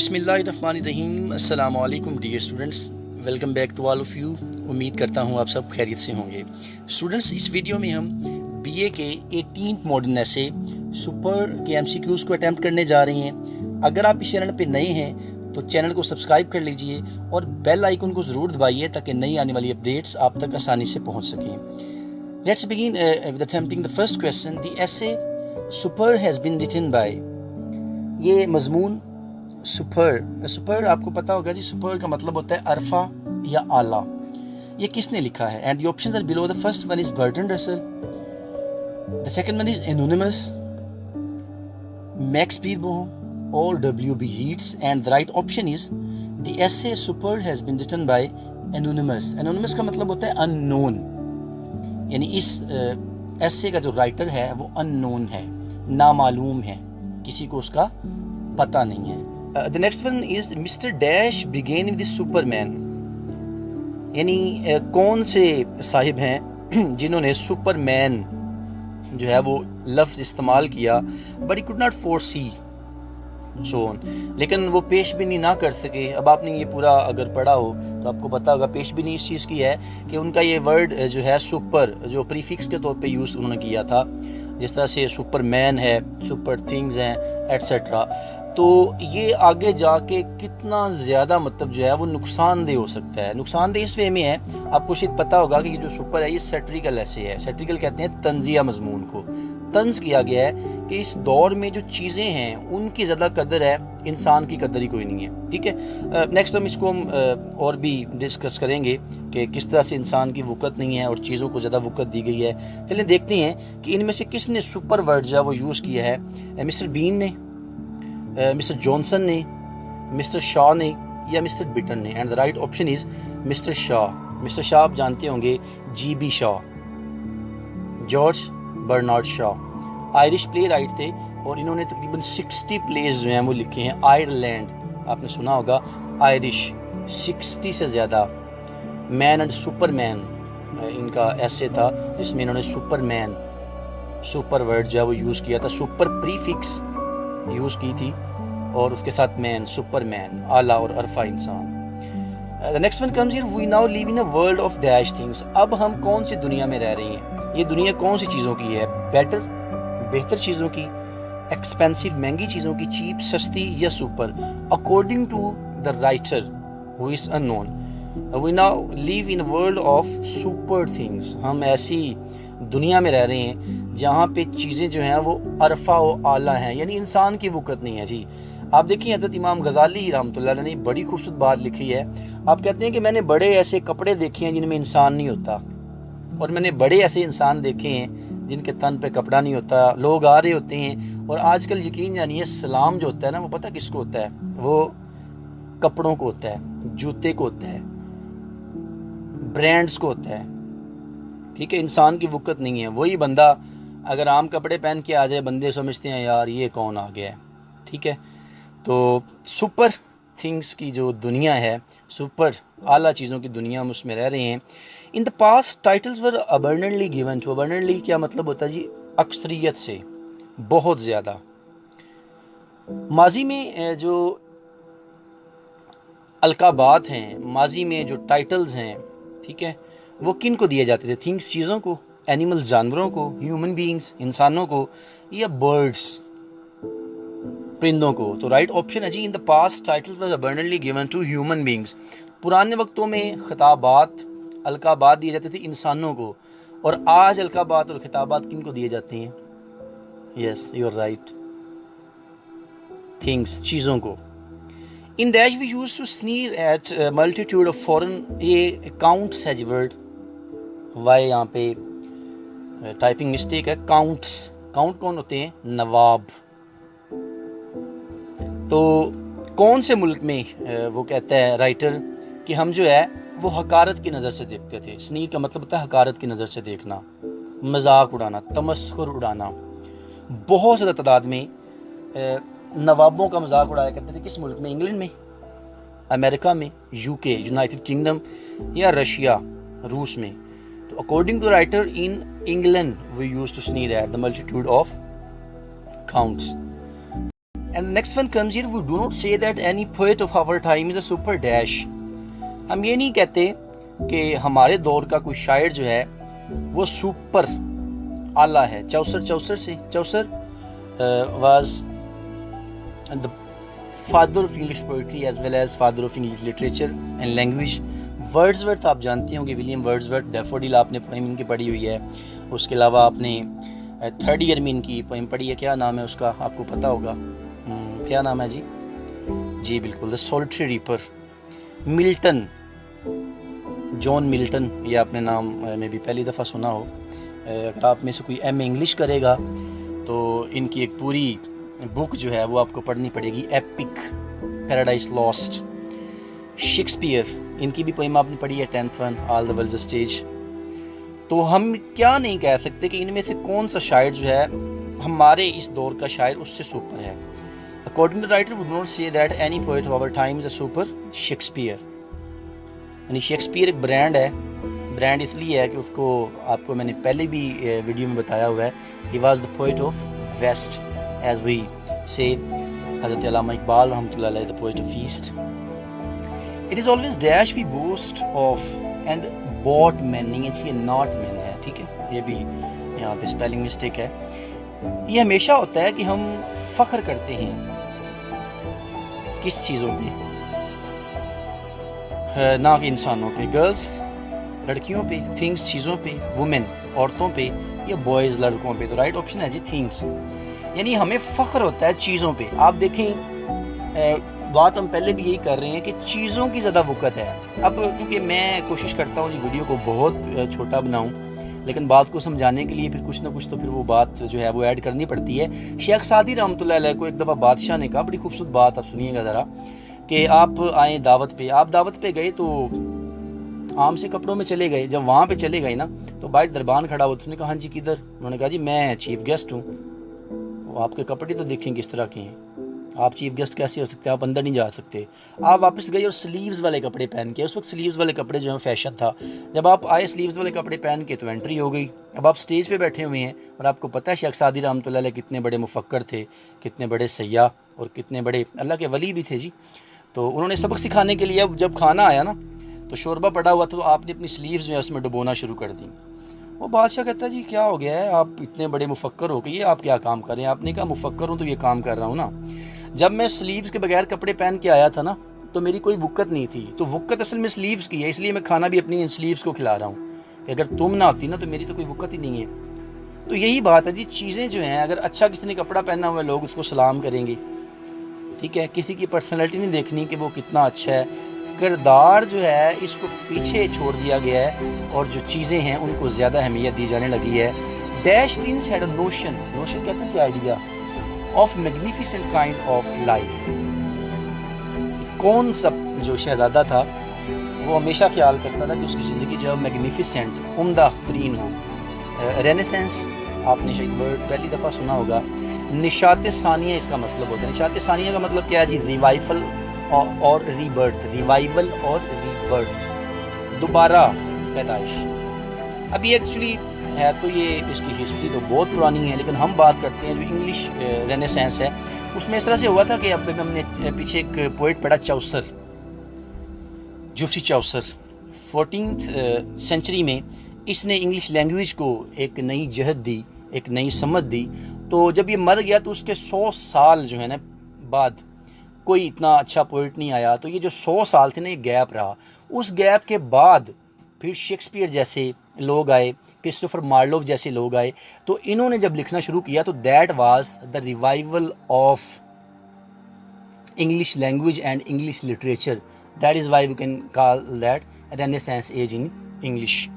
बिस्मिल्लाहिर्रहमानिर्रहीम। अस्सलाम वालेकुम dear students, welcome back to all of you. उम्मीद करता हूँ आप सब खैरियत से होंगे। स्टूडेंट्स, इस वीडियो में हम बीए के 18th मॉडर्न ऐसे सुपर के एमसीक्यूज़ को अटैम्प्ट करने जा रहे हैं। अगर आप इस चैनल पे नए हैं तो चैनल को सब्सक्राइब कर लीजिए और बेल आइकन को ज़रूर दबाइए ताकि नई आने वाली अपडेट्स आप तक आसानी से पहुँच सकें। Let's begin with attempting the first question. The essay super has been written by. ये मजमून सुपर आपको पता होगा जी, सुपर का मतलब होता है अरफा या आला। ये किसने लिखा है? And the options are below. The first one is Bertrand Russell, the second one is anonymous, Max Beerbohm और W B Yeats. And the right option is the essay super has been written by anonymous. Anonymous का मतलब होता है unknown, यानी इस एसे का जो writer है वो अननोन है, नामालूम है, किसी को उसका पता नहीं है। The next one is mister dash began with Superman. यानी कौन से साहिब हैं जिन्होंने सुपरमैन जो है वो लफ्ज़ इस्तेमाल किया, but he could not foresee so on, लेकिन वो पेश भी नहीं ना कर सके। अब आपने ये पूरा अगर पढ़ा हो तो आपको पता होगा पेश भी नहीं इस चीज़ की है कि उनका ये वर्ड जो है सुपर, जो प्रीफिक्स के तौर पे यूज़ उन्होंने किया था, जिस तरह से सुपरमैन है, सुपर थिंग्स हैं एट्सेट्रा। तो ये आगे जाके कितना ज़्यादा मतलब जो है वो नुकसानदेह हो सकता है। नुकसानदेह इस वे में है, आपको शायद पता होगा कि ये जो सुपर है ये सैटरिकल ऐसे है। सैटरिकल कहते हैं तंजिया मजमून को। तंज किया गया है कि इस दौर में जो चीज़ें हैं उनकी ज़्यादा कदर है, इंसान की कदर ही कोई नहीं है। ठीक है, नेक्स्ट हम इसको हम और भी डिस्कस करेंगे कि किस तरह से इंसान की वक़्त नहीं है और चीज़ों को ज़्यादा वक़्त दी गई है। चलिए देखते हैं कि इनमें से किसने सुपर वर्ड जो है वो यूज़ किया है। मिस्टर बीन ने, मिस्टर जॉनसन ने, मिस्टर शाह ने या मिस्टर बिटन ने। And the right option is mister Shaw. Mister Shaw आप जानते होंगे, GB Shaw, George Bernard Shaw, Irish playwright थे और इन्होंने तकरीबन 60 प्लेज जो हैं वो लिखे हैं। आयरलैंड आपने सुना होगा, आयरिश 60 से ज़्यादा। मैन एंड सुपरमैन इनका ऐसे था जिसमें इन्होंने सुपरमैन, सुपर वर्ड जो है वो यूज़ किया था, सुपर प्रीफिक्स यूज़ की थी और उसके साथ मैन, सुपरमैन, आला और अरफा इंसान। The next one comes here, we now live in a world of dash things. अब हम कौन सी दुनिया में रह रही हैं? ये दुनिया कौन सी चीज़ों की है? बेटर, बेहतर चीज़ों की, एक्सपेंसिव, महंगी चीज़ों की, चीप, सस्ती या super. According to the writer who is unknown, we now live in a world of super things. हम ऐसी दुनिया में रह रहे हैं जहाँ पे चीज़ें जो हैं वो अरफा व आला हैं, यानी इंसान की वक़्त नहीं है जी। आप देखिए हज़रत इमाम गज़ाली रहमतुल्लाह अलैह ने बड़ी खूबसूरत बात लिखी है। आप कहते हैं कि मैंने बड़े ऐसे कपड़े देखे हैं जिनमें इंसान नहीं होता, और मैंने बड़े ऐसे इंसान देखे हैं जिनके तन पे कपड़ा नहीं होता। लोग आ रहे होते हैं और आजकल यकीन जानिए सलाम जो होता है ना, वो पता किसको होता है? वो कपड़ों को होता है, जूते को होता है, ब्रांड्स को होता है। ठीक है, इंसान की वक़्त नहीं है। वही बंदा अगर आम कपड़े पहन के आ जाए, बंदे समझते हैं यार ये कौन आ गया है। ठीक है, तो सुपर थिंग्स की जो दुनिया है, सुपर आला चीज़ों की दुनिया हम उसमें रह रहे हैं। In the past titles were abundantly given to. Abundantly क्या मतलब होता है जी? अक्सरियत से, बहुत ज़्यादा। माजी में जो अलकाबात हैं, माजी में जो टाइटल्स हैं, ठीक है, वो किन को दिए जाते थे? थिंग्स, चीज़ों को, एनिमल्स, जानवरों को, ह्यूमन बीइंग्स, इंसानों को, या बर्ड्स, परिंदों को। तो राइट ऑप्शन है जी, in the past titles was abundantly given to human beings. पुराने वक्तों में खिताबात, अलकाबात दिए जाते थे इंसानों को, और आज अलकाबात और खिताबात किन को दिए जाते हैं? Yes, you are right, things, चीज़ों को। In dash we use to sneer at multitude of foreign. ये काउंट्स है जी वर्ड, वाई यहाँ पे टाइपिंग मिस्टेक है। काउंट्स, काउंट कौन होते हैं? नवाब। तो कौन से मुल्क में वो कहता है राइटर कि हम जो है वो हकारत की नज़र से देखते थे। स्नीर का मतलब होता है हकारत की नज़र से देखना, मजाक उड़ाना, तमस्खुर उड़ाना। बहुत ज़्यादा तादाद में नवाबों का मजाक उड़ाया करते थे। किस मुल्क में? इंग्लैंड में, अमेरिका में, यूके, यूनाइटेड किंगडम, या रशिया, रूस में। तो according to writer, in England we use to sneer at the multitude of counts. And next one comes here, we do not say that any poet of our time is a super dash. ہم یہ نہیں کہتے کہ ہمارے دور کا کوئی شاعر جو ہے وہ سپر اعلیٰ ہے. چوسر was the father of English poetry as well as father of English literature and language. Wordsworth آپ جانتے ہوں گے, ولیم ورڈزورتھ, ڈیفوڈل آپ نے پوئم ان کی پڑھی ہوئی ہے. اس کے علاوہ آپ نے تھرڈ ایئر میں ان کی پوئم پڑھی ہے, کیا نام ہے اس کا, آپ کو پتہ ہوگا, کیا نام ہے جی؟ جی بالکل, دا سولٹری ریپر. ملٹن, جان ملٹن, یہ آپ نے نام میں بھی پہلی دفعہ سنا ہو. اگر آپ میں سے کوئی ایم انگلش کرے گا تو ان کی ایک پوری بک جو ہے وہ آپ کو پڑھنی پڑے گی, ایپک پیراڈائز لاسٹ. شیکسپیئر, ان کی بھی پوئم آپ نے پڑھی ہے 10th one, all the world's stage. تو ہم کیا نہیں کہہ سکتے کہ ان میں سے کون سا شاعر جو ہے ہمارے اس دور کا شاعر اس سے سپر ہے. According to the writer, we do not say that any poet of our time is a super. Shakespeare, یعنی شیکسپیئر ایک برانڈ ہے. برانڈ اس لیے ہے کہ اس کو آپ کو میں نے پہلے بھی ویڈیو میں بتایا ہوا ہے. He was the poet of West, as we say. حضرت علامہ اقبال رحمۃ اللہ علیہ, the poet of East. It is always dash we boast of and bought meaning, یہ not men ہے, ٹھیک ہے, یہ بھی یہاں پہ اسپیلنگ مسٹیک ہے. یہ ہمیشہ ہوتا ہے کہ ہم فخر کرتے ہیں کس چیزوں پہ, نہ کہ انسانوں پہ, گرلز لڑکیوں پہ, تھنگس چیزوں پہ, وومن عورتوں پہ, یا بوائز لڑکوں پہ. تو رائٹ آپشن ہے جی تھنگس, یعنی ہمیں فخر ہوتا ہے چیزوں پہ. آپ دیکھیں بات ہم پہلے بھی یہی کر رہے ہیں کہ چیزوں کی زیادہ وقت ہے. اب کیونکہ میں کوشش کرتا ہوں یہ ویڈیو کو بہت چھوٹا بناؤں, لیکن بات کو سمجھانے کے لیے پھر کچھ نہ کچھ تو پھر وہ بات جو ہے وہ ایڈ کرنی پڑتی ہے. شیخ سعدی رحمۃ اللہ علیہ کو ایک دفعہ بادشاہ نے کہا, بڑی خوبصورت بات, آپ سنیے گا ذرا, کہ آپ آئیں دعوت پہ. آپ دعوت پہ گئے تو عام سے کپڑوں میں چلے گئے. جب وہاں پہ چلے گئے نا تو باہر دربان کھڑا ہوا, تو نے کہا ہاں جی کدھر؟ انہوں نے کہا جی میں چیف گیسٹ ہوں. آپ کے کپڑے تو دیکھیں کس طرح کے ہیں, آپ چیف گیسٹ کیسے ہو سکتے ہیں, آپ اندر نہیں جا سکتے. آپ واپس گئے اور سلیوز والے کپڑے پہن کے, اس وقت سلیوز والے کپڑے جو ہیں فیشن تھا. جب آپ آئے سلیوز والے کپڑے پہن کے تو انٹری ہو گئی. اب آپ سٹیج پہ بیٹھے ہوئے ہیں اور آپ کو پتہ ہے شیخ سعدی رحمۃ اللہ علیہ کتنے بڑے مفکر تھے, کتنے بڑے سیاح اور کتنے بڑے اللہ کے ولی بھی تھے جی. تو انہوں نے سبق سکھانے کے لیے جب کھانا آیا نا تو شوربہ پڑا ہوا تھا, تو آپ نے اپنی سلیوز جو ہے اس میں ڈبونا شروع کر دیں. وہ بادشاہ کہتا ہے جی کیا ہو گیا ہے, آپ اتنے بڑے مفکر ہو کے یہ آپ کیا کام کر رہے ہیں؟ آپ نے کہا مفکر ہوں تو یہ کام کر رہا ہوں نا. جب میں سلیوز کے بغیر کپڑے پہن کے آیا تھا نا تو میری کوئی وقت نہیں تھی. تو وقت اصل میں سلیوز کی ہے, اس لیے میں کھانا بھی اپنی سلیوز کو کھلا رہا ہوں, کہ اگر تم نہ ہوتی نا تو میری تو کوئی وقت ہی نہیں ہے. تو یہی بات ہے جی, چیزیں جو ہیں اگر اچھا کسی نے کپڑا پہنا ہوا ہے لوگ اس کو سلام کریں گے, ٹھیک ہے. کسی کی پرسنالٹی نہیں دیکھنی کہ وہ کتنا اچھا ہے, کردار جو ہے اس کو پیچھے چھوڑ دیا گیا ہے اور جو چیزیں ہیں ان کو زیادہ اہمیت دی جانے لگی ہے. Dash prince had a notion کہتے ہیں جی idea, of magnificent kind of life. کون سا جو شہزادہ تھا وہ ہمیشہ خیال کرتا تھا کہ اس کی زندگی جو ہے میگنیفیسنٹ, عمدہ ترین ہو. رینیسنس آپ نے شاید ورڈ پہلی دفعہ سنا ہوگا. نشاط ثانیہ اس کا مطلب ہوتا ہے. نشاط ثانیہ کا مطلب کیا ہے جی؟ ریوائول اور ری برتھ. ریوائول اور ری برتھ, دوبارہ پیدائش. ابھی ایکچولی ہے تو یہ اس کی ہسٹری تو بہت پرانی ہے, لیکن ہم بات کرتے ہیں جو انگلش رینیسانس ہے اس میں اس طرح سے ہوا تھا کہ اب ہم نے پیچھے ایک پوئٹ پڑھا چوسر, جوفری چوسر. 14th سینچری میں اس نے انگلش لینگویج کو ایک نئی جہت دی, ایک نئی سمجھ دی. تو جب یہ مر گیا تو اس کے 100 سال جو ہے نا بعد کوئی اتنا اچھا پوئٹ نہیں آیا. تو یہ جو 100 سال تھے نا یہ گیپ رہا. اس گیپ کے بعد پھر شیکسپیئر جیسے لوگ آئے, کرسٹوفر مارلو جیسے لوگ آئے. تو انہوں نے جب لکھنا شروع کیا تو that was the revival of English language and English literature. That is why we can call that renaissance age in English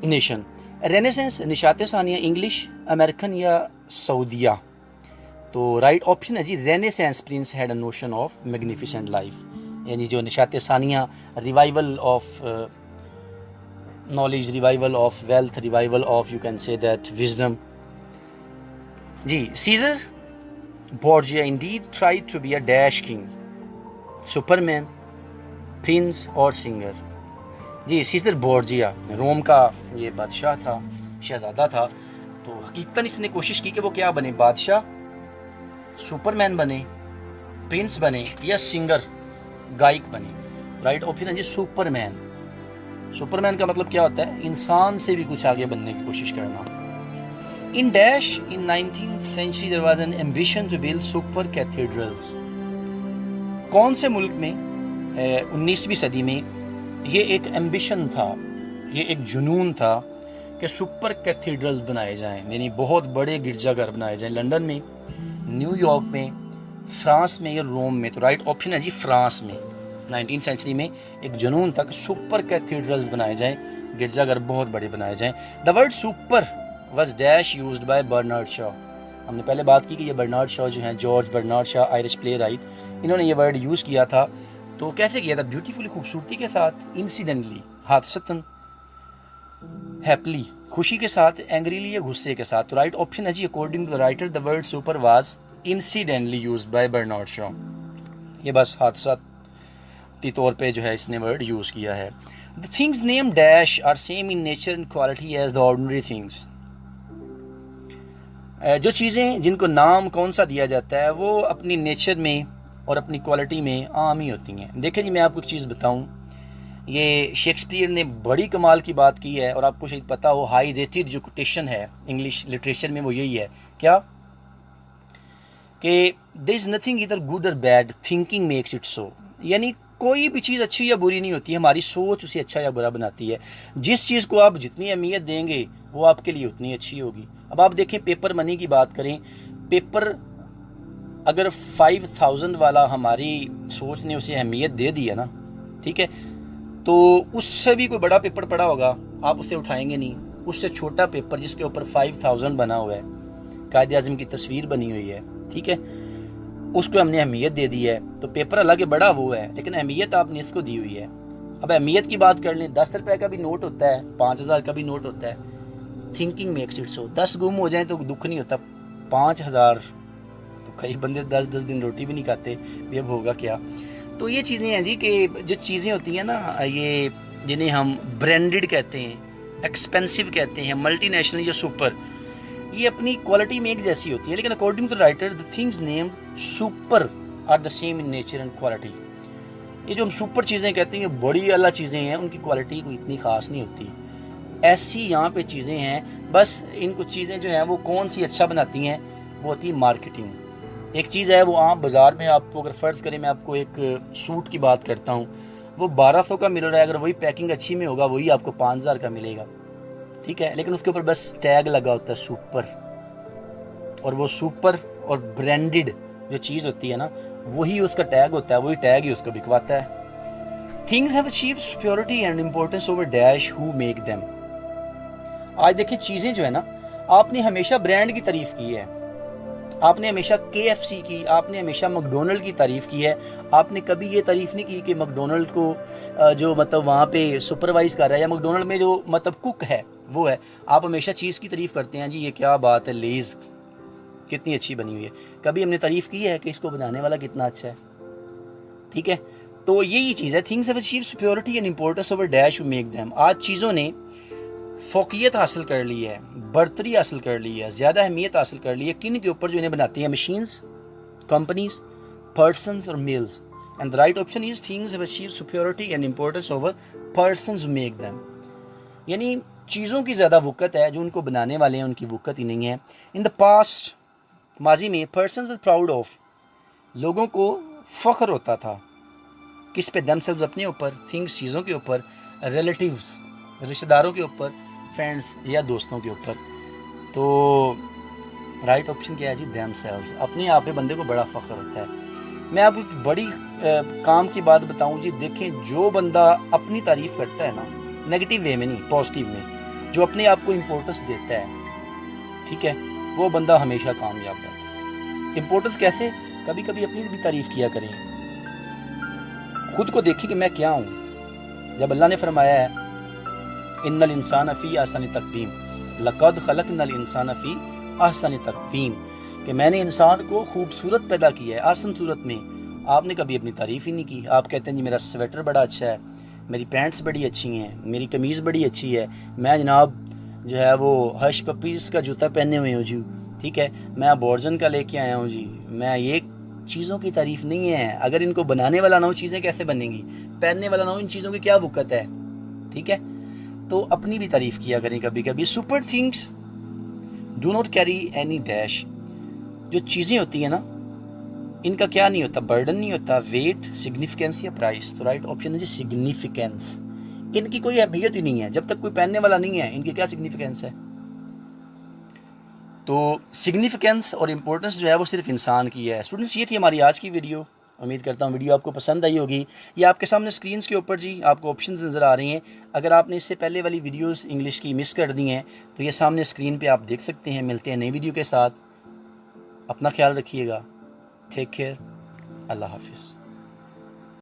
nation. Renaissance نشاط ثانیہ انگلش, امریکن یا سعودیہ. تو رائٹ آپشن ہے جی renaissance prince had a notion of magnificent life, یعنی جو نشاط ثانیہ revival of knowledge, revival of wealth, revival of you can say that wisdom. جی Caesar Borgia indeed tried to be a dash king, superman, prince اور singer. جی Caesar Borgia روم کا یہ بادشاہ تھا, شہزادہ تھا. تو حقیقتاً اس نے کوشش کی کہ وہ کیا بنے, بادشاہ सुपरमैन बने, प्रिंस बने या सिंगर गायक बने? राइट ऑप्शन है जी सुपरमैन। सुपरमैन का मतलब क्या होता है? इंसान से भी कुछ आगे बनने की कोशिश करना। In Dash, in 19th century there was an ambition to build super cathedrals. कौन से मुल्क में 19वीं सदी में ये एक एम्बिशन था, ये एक जुनून था कि सुपर कैथीड्रल्स बनाए जाएं, यानी बहुत बड़े गिरजाघर बनाए जाएं? लंदन में, न्यूयॉर्क में, फ्रांस में या रोम में? तो राइट ऑप्शन है जी फ्रांस में। 19th सेंचुरी में एक जुनून था कि सुपर कैथीड्रल्स बनाए जाएं, गिरजाघर बहुत बड़े बनाए जाएं। The word super was dash used by Bernard Shaw. हमने पहले बात की कि ये बर्नार्ड शॉ जो हैं, George Bernard Shaw, Irish playwright, इन्होंने ये वर्ड यूज़ किया था। तो कैसे किया था? ब्यूटीफुली, खूबसूरती के साथ, इंसिडेंटली, हादसतन, हैप्पली, खुशी के साथ, एंग्रीली या गुस्से के साथ? तो राइट ऑप्शन है जी according to the writer the word super was incidentally used by Bernard Shaw. ये बस हादसाती तौर पे जो है इसने वर्ड यूज़ किया है। The things name dash are same in nature and quality as the ordinary things. जो चीज़ें जिनको नाम कौन सा दिया जाता है वो अपनी नेचर में और अपनी क्वालिटी में आम ही होती हैं। देखें जी, मैं आपको एक चीज़ बताऊं, ये शेक्सपियर ने बड़ी कमाल की बात की है और आपको शायद पता हो, हाई रेटेड जो कोटेशन है इंग्लिश लिटरेचर में वो यही है, क्या कि देयर इज़ नथिंग इधर गुड और bad, thinking makes it so. यानी कोई भी चीज़ अच्छी या बुरी नहीं होती, हमारी सोच उसे अच्छा या बुरा बनाती है। जिस चीज़ को आप जितनी अहमियत देंगे वो आपके लिए उतनी अच्छी होगी। अब आप देखें, पेपर मनी की बात करें, पेपर अगर 5000 वाला हमारी सोच ने उसे अहमियत दे दी है ना, ठीक है, तो उससे भी कोई बड़ा पेपर पड़ा होगा, आप उसे उठाएंगे नहीं। उससे छोटा पेपर जिसके ऊपर 5000 बना हुआ है, कायद आज़म की तस्वीर बनी हुई है, ठीक है, उसको हमने अहमियत दे दी है। तो पेपर हालांकि बड़ा वो है, लेकिन अहमियत आपने इसको दी हुई है। अब अहमियत की बात कर लें, 10 रुपये का भी नोट होता है, 5000 का भी नोट होता है। Thinking makes it so. 10 गुम हो जाए तो दुख नहीं होता, 5000 तो कई बंदे 10-10 दिन रोटी भी नहीं खाते, ये अब होगा क्या। तो ये चीज़ें हैं जी कि जो चीज़ें होती हैं ना, ये जिन्हें हम ब्रांडेड कहते हैं, एक्सपेंसिव कहते हैं, मल्टी नेशनल या सुपर, ये अपनी क्वालिटी में एक जैसी होती है, लेकिन according to writer the things named super are the same in nature and quality. ये जो हम सुपर चीज़ें कहते हैं, बड़ी अला चीज़ें हैं, उनकी क्वालिटी कोई इतनी ख़ास नहीं होती। ऐसी यहाँ पे चीज़ें हैं, बस इनको चीज़ें जो हैं वो कौन सी अच्छा बनाती हैं, वो होती है मार्केटिंग। एक चीज़ है वो आम बाज़ार में आपको, अगर फ़र्ज़ करें मैं आपको एक सूट की बात करता हूँ, वो 1200 का मिल रहा है, अगर वही पैकिंग अच्छी में होगा वही आपको 5000 का मिलेगा, ठीक है, लेकिन उसके ऊपर बस टैग लगा होता है सुपर, और वो सुपर और ब्रांडेड जो चीज़ होती है ना, वही उसका टैग होता है, वही टैग ही उसको बिकवाता है। Things have achieved security and importance over dash who make them. आज देखिए, चीज़ें जो है ना, आपने हमेशा ब्रांड की तारीफ़ की है, आपने हमेशा KFC की, आपने हमेशा मैकडोनल्ड की तारीफ़ की है, आपने कभी ये तारीफ़ नहीं की कि मैकडोनल्ड को जो मतलब वहाँ पे सुपरवाइज़ कर रहा है, या मैकडोनल्ड में जो मतलब कुक है वो है। आप हमेशा चीज़ की तारीफ़ करते हैं, जी ये क्या बात है, लेज़ कितनी अच्छी बनी हुई है। कभी हमने तारीफ़ की है कि इसको बनाने वाला कितना अच्छा है, ठीक है। तो यही चीज़ है, things have achieved security and importance over dash who make them. आज चीज़ों ने फोकियत हासिल कर ली है, बढ़तरी हासिल कर ली है, ज़्यादा अहमियत हासिल कर ली है, किन के ऊपर जो इन्हें बनाती है, मशीन्स, कंपनीज, पर्सनस और males. And the right option is things have achieved security and importance over persons who make them. यानी चीज़ों की ज़्यादा वक़्त है, जो उनको बनाने वाले हैं उनकी वक़्त ही नहीं है। इन द पास्ट, माजी में, पर्सन्स वर प्राउड ऑफ, लोगों को फ़ख्र होता था किस पे, देमसेल्व्स, अपने ऊपर, थिंग्स, चीज़ों के ऊपर, रिलेटिव्स, रिश्तेदारों के ऊपर, फ्रेंड्स या दोस्तों के ऊपर। तो राइट ऑप्शन क्या है जी, देमसेल्व्स, अपने आप पे बंदे को बड़ा फ़ख्र होता है। मैं आपको एक बड़ी काम की बात बताऊं जी, देखें, जो बंदा अपनी तारीफ़ करता है ना, नेगेटिव वे में नहीं, पॉजिटिव में, जो अपने आप को इम्पोर्टेंस देता है, ठीक है, वो बंदा हमेशा कामयाब रहता है। इम्पोर्टेंस कैसे? कभी कभी अपनी भी तारीफ़ किया करें, खुद को देखें कि मैं क्या हूँ। जब अल्लाह ने फरमाया है इन्नल इंसान फ़ी अहसनी तक़वीम, लक़द ख़लक़नल इंसान फ़ी अहसनी तक़वीम, कि मैंने इंसान को खूबसूरत पैदा किया है, आसन सूरत में। आपने कभी अपनी तारीफ़ ही नहीं की। आप कहते हैं जी मेरा स्वेटर बड़ा अच्छा है, मेरी पैंट्स बड़ी अच्छी हैं, मेरी कमीज़ बड़ी अच्छी है, मैं जनाब जो है वो हश पपीज़ का जूता पहने हुए हूँ जी, ठीक है, मैं बॉर्जन का लेके आया हूँ जी, میں یہ چیزوں کی تعریف نہیں ہے. اگر ان کو بنانے والا نہ ہو چیزیں کیسے بنیں گی؟ پہننے والا نہ ہو ان چیزوں کی کیا وقت ہے؟ ٹھیک ہے، تو اپنی بھی تعریف کیا کریں کبھی کبھی. Super things do not carry any dash. جو چیزیں ہوتی ہیں نا ان کا کیا نہیں ہوتا، برڈن نہیں ہوتا، ویٹ، سگنیفیکینس یا پرائس. تو رائٹ آپشن ہے جی سگنیفیکینس. ان کی کوئی اہمیت ہی نہیں ہے جب تک کوئی پہننے والا نہیں ہے، ان کی کیا سگنیفیکینس ہے؟ تو سگنیفیکینس اور امپورٹنس جو ہے وہ صرف انسان کی ہے. اسٹوڈنٹس یہ تھی ہماری آج کی ویڈیو. امید کرتا ہوں ویڈیو آپ کو پسند آئی ہوگی. یہ آپ کے سامنے اسکرینس کے اوپر جی آپ کو آپشنز نظر آ رہی ہیں. اگر آپ نے اس سے پہلے والی ویڈیوز انگلش کی مس کر دی ہیں تو یہ سامنے اسکرین پہ آپ دیکھ سکتے ہیں. ملتے ہیں نئی ویڈیو کے ساتھ. اپنا خیال رکھیے گا. Take care. اللہ حافظ.